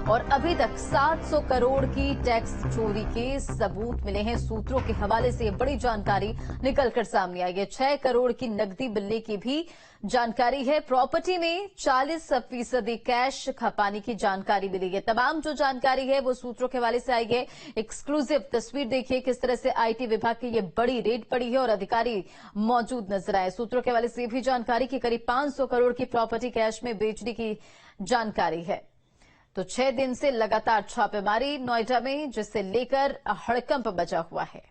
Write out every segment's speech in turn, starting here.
और अभी तक 700 करोड़ की टैक्स चोरी के सबूत मिले हैं। सूत्रों के हवाले से बड़ी जानकारी निकलकर सामने आई है। 6 करोड़ की नकदी मिलने की भी जानकारी है। प्रॉपर्टी में 40% कैश खपाने की जानकारी मिली है। तमाम जो जानकारी है वो सूत्रों के हवाले से आई है। एक्सक्लूसिव तस्वीर देखिए किस तरह से आईटी विभाग की ये बड़ी रेड पड़ी है और अधिकारी मौजूद नजर आए। सूत्रों के हवाले से ये भी जानकारी कि करीब 500 करोड़ की प्रॉपर्टी कैश में बेचने की जानकारी है। तो 6 दिन से लगातार छापेमारी नोएडा में, जिसे लेकर हड़कंप मचा हुआ है।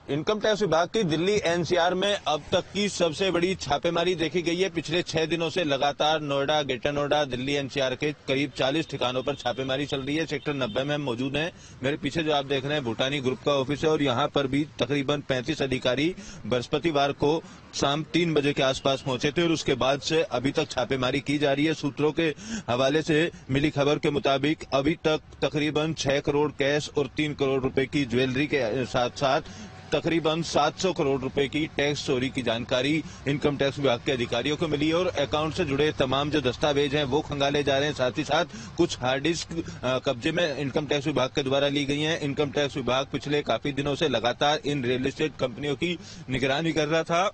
इनकम टैक्स विभाग की दिल्ली एनसीआर में अब तक की सबसे बड़ी छापेमारी देखी गई है। पिछले 6 दिनों से लगातार नोएडा, ग्रेटर नोएडा, दिल्ली एनसीआर के करीब 40 ठिकानों पर छापेमारी चल रही है। सेक्टर 90 में हम मौजूद हैं। मेरे पीछे जो आप देख रहे हैं भूटानी ग्रुप का ऑफिस है और यहाँ पर भी तकरीबन 35 अधिकारी बृहस्पतिवार को शाम 3 बजे के आसपास पहुंचे थे और उसके बाद से अभी तक छापेमारी की जा रही है। सूत्रों के हवाले से मिली खबर के मुताबिक अभी तक तकरीबन 6 करोड़ कैश और 3 करोड़ रुपए की ज्वेलरी के साथ साथ तकरीबन 700 करोड़ रुपए की टैक्स चोरी की जानकारी इनकम टैक्स विभाग के अधिकारियों को मिली है और अकाउंट से जुड़े तमाम जो दस्तावेज हैं वो खंगाले जा रहे हैं। साथ ही साथ कुछ हार्ड डिस्क कब्जे में इनकम टैक्स विभाग के द्वारा ली गई हैं। इनकम टैक्स विभाग पिछले काफी दिनों से लगातार इन रियल एस्टेट कंपनियों की निगरानी कर रहा था।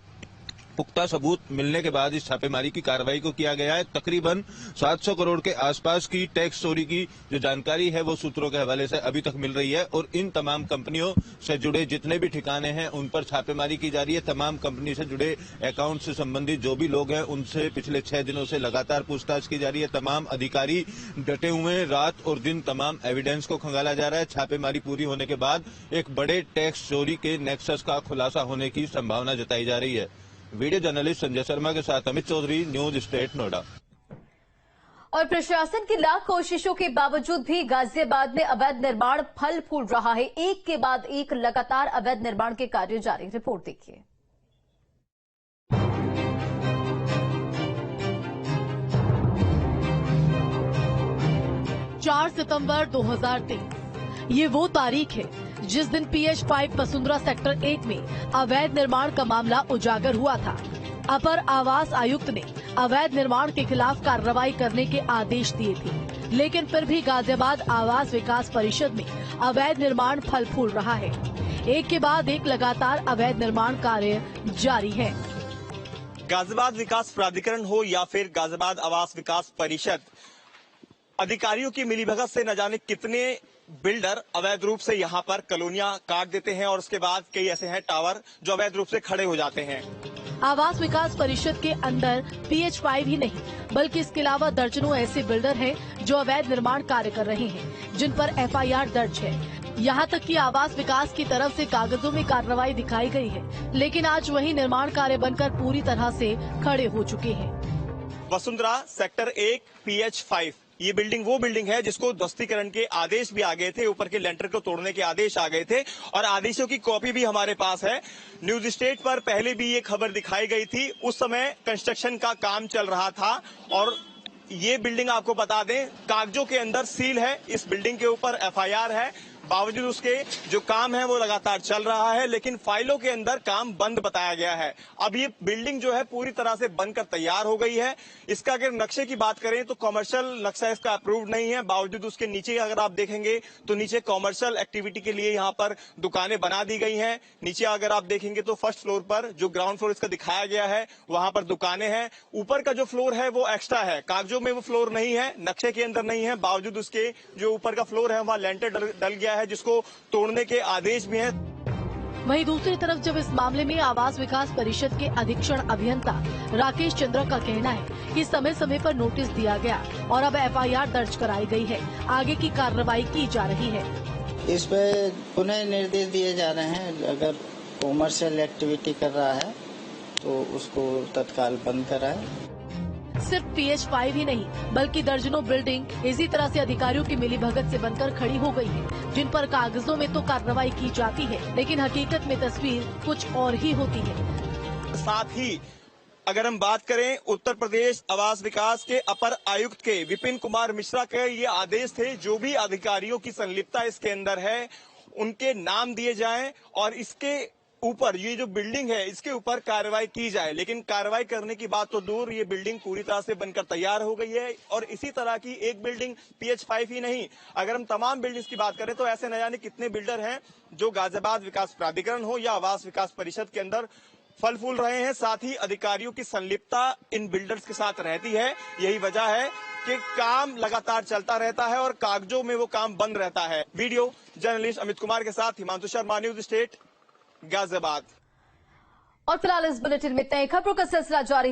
पुख्ता सबूत मिलने के बाद इस छापेमारी की कार्रवाई को किया गया है। तकरीबन 700 करोड़ के आसपास की टैक्स चोरी की जो जानकारी है वो सूत्रों के हवाले से अभी तक मिल रही है और इन तमाम कंपनियों से जुड़े जितने भी ठिकाने हैं उन पर छापेमारी की जा रही है। तमाम कंपनी से जुड़े अकाउंट से संबंधित जो भी लोग हैं उनसे पिछले 6 दिनों से लगातार पूछताछ की जा रही है। तमाम अधिकारी डटे हुए हैं। रात और दिन तमाम एविडेंस को खंगाला जा रहा है। छापेमारी पूरी होने के बाद एक बड़े टैक्स चोरी के नेक्सस का खुलासा होने की संभावना जताई जा रही है। वीडियो जर्नलिस्ट संजय शर्मा के साथ अमित चौधरी, न्यूज स्टेट नोएडा। और प्रशासन की लाख कोशिशों के बावजूद भी गाजियाबाद में अवैध निर्माण फल फूल रहा है। एक के बाद एक लगातार अवैध निर्माण के कार्य जारी। रिपोर्ट देखिए। 4 सितंबर 2023 ये वो तारीख है जिस दिन PH5 वसुंधरा सेक्टर 1 में अवैध निर्माण का मामला उजागर हुआ था। अपर आवास आयुक्त ने अवैध निर्माण के खिलाफ कार्रवाई करने के आदेश दिए थे, लेकिन फिर भी गाजियाबाद आवास विकास परिषद में अवैध निर्माण फल फूल रहा है। एक के बाद एक लगातार अवैध निर्माण कार्य जारी है। गाजियाबाद विकास प्राधिकरण हो या फिर गाजियाबाद आवास विकास परिषद, अधिकारियों की मिलीभगत से न जाने कितने बिल्डर अवैध रूप से यहाँ पर कॉलोनियां काट देते हैं और उसके बाद कई ऐसे हैं टावर जो अवैध रूप से खड़े हो जाते हैं। आवास विकास परिषद के अंदर PH5 ही नहीं बल्कि इसके अलावा दर्जनों ऐसे बिल्डर हैं जो अवैध निर्माण कार्य कर रहे हैं, जिन पर FIR दर्ज है। यहाँ तक कि आवास विकास की तरफ से कागजों में कार्रवाई दिखाई गई है, लेकिन आज वही निर्माण कार्य बनकर पूरी तरह से खड़े हो चुके हैं। वसुंधरा सेक्टर 1 PH5 ये बिल्डिंग वो बिल्डिंग है जिसको ध्वस्तीकरण के आदेश भी आ गए थे, ऊपर के लेंटर को तोड़ने के आदेश आ गए थे और आदेशों की कॉपी भी हमारे पास है। न्यूज स्टेट पर पहले भी ये खबर दिखाई गई थी। उस समय कंस्ट्रक्शन का काम चल रहा था और ये बिल्डिंग आपको बता दें कागजों के अंदर सील है। इस बिल्डिंग के ऊपर FIR है, बावजूद उसके जो काम है वो लगातार चल रहा है, लेकिन फाइलों के अंदर काम बंद बताया गया है। अब ये बिल्डिंग जो है पूरी तरह से बनकर तैयार हो गई है। इसका अगर नक्शे की बात करें तो कॉमर्शियल नक्शा इसका अप्रूव्ड नहीं है, बावजूद उसके नीचे अगर आप देखेंगे तो नीचे कॉमर्शियल एक्टिविटी के लिए यहाँ पर दुकानें बना दी गई हैं। नीचे अगर आप देखेंगे तो फर्स्ट फ्लोर पर जो ग्राउंड फ्लोर इसका दिखाया गया है वहां पर दुकानें हैं। ऊपर का जो फ्लोर है वो एक्स्ट्रा है, कागजों में वो फ्लोर नहीं है, नक्शे के अंदर नहीं है, बावजूद उसके जो ऊपर का फ्लोर है वहां लेंटर डल गया है जिसको तोड़ने के आदेश भी हैं। वहीं दूसरी तरफ जब इस मामले में आवास विकास परिषद के अधीक्षण अभियंता राकेश चंद्रा का कहना है कि समय समय पर नोटिस दिया गया और अब FIR दर्ज कराई गई है, आगे की कार्रवाई की जा रही है। इस पे पुनः निर्देश दिए जा रहे हैं, अगर कॉमर्शियल एक्टिविटी कर रहा है तो उसको तत्काल बंद कराए। सिर्फ PH5 ही नहीं बल्कि दर्जनों बिल्डिंग इसी तरह से अधिकारियों की मिलीभगत से बनकर खड़ी हो गई है, जिन पर कागजों में तो कार्रवाई की जाती है, लेकिन हकीकत में तस्वीर कुछ और ही होती है। साथ ही अगर हम बात करें उत्तर प्रदेश आवास विकास के अपर आयुक्त के विपिन कुमार मिश्रा के ये आदेश थे, जो भी अधिकारियों की संलिप्तता इसके अंदर है उनके नाम दिए जाएं और इसके ऊपर ये जो बिल्डिंग है इसके ऊपर कार्रवाई की जाए, लेकिन कार्रवाई करने की बात तो दूर, ये बिल्डिंग पूरी तरह से बनकर तैयार हो गई है। और इसी तरह की एक बिल्डिंग PH5 ही नहीं, अगर हम तमाम बिल्डिंग्स की बात करें तो ऐसे न जाने कितने बिल्डर हैं जो गाजियाबाद विकास प्राधिकरण हो या आवास विकास परिषद के अंदर फल फूल रहे हैं। साथ ही अधिकारियों की संलिप्तता इन बिल्डर्स के साथ रहती है। यही वजह है कि काम लगातार चलता रहता है और कागजों में वो काम बंद रहता है। वीडियो जर्नलिस्ट अमित कुमार के साथ हिमांशु शर्मा, न्यूज स्टेट, गाजियाबाद। और फिलहाल इस बुलेटिन में इतना ही। खबरों का सिलसिला जारी है।